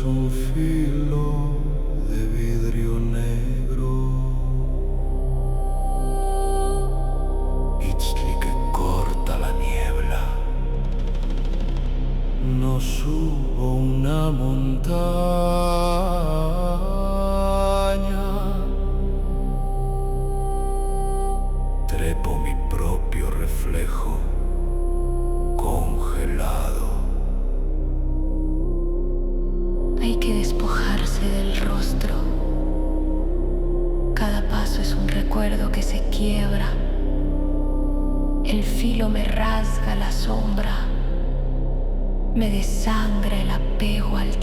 un filo de vidrio negro. Itzli que corta la niebla. No subo una montaña. Trepo mi propio reflejo congelado. Hay que despojarse del rostro. Cada paso es un recuerdo que se quiebra. El filo me rasga la sombra. Me desangra el apego al